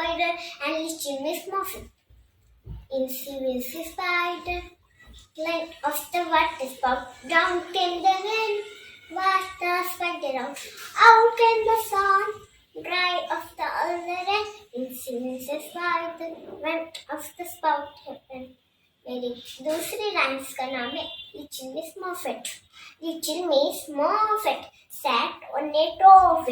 spider and little Miss Muffin. Incy Wincy Spider climbed off the water spout. Down came the rain, washed the spider out. Out came the sun, dry off the other end. Incy Wincy Spider went off the spout. मेरी दूसरी rhymes का नाम है little Miss Muffet. Little Miss Muffet sat on a top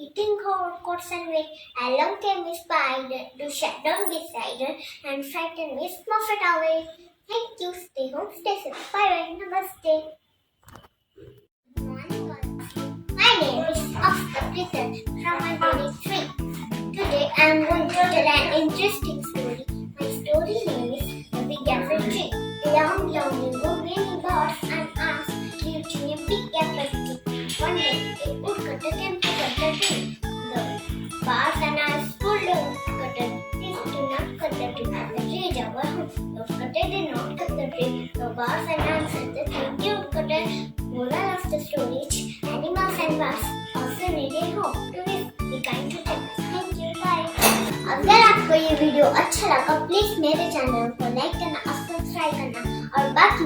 eating coats and wing. Along came a spider to shut down the cider and frighten Miss Muffet away. Thank you. Stay home, stay safe. Bye bye. Namaste. Good morning, all. My name is Oscar Prithar from my grade 3. Today I am going to tell an interesting story. My story name is The Big Apple Tree. A long, ago, many birds and ants lived in a big apple tree. One day, a woodcutter came to cut the tree. The birds and ants pulled the woodcutter. Please do not cut the tree. The tree is our home. The woodcutter did not cut the tree. The birds and ants said the thank you woodcutter. Moral of the story: animals and birds also need a home to live. Be kind to them. Thank you. Bye. अगर आपको ये video अच्छा लगा please मेरे channel को like करना और subscribe करना और बाकी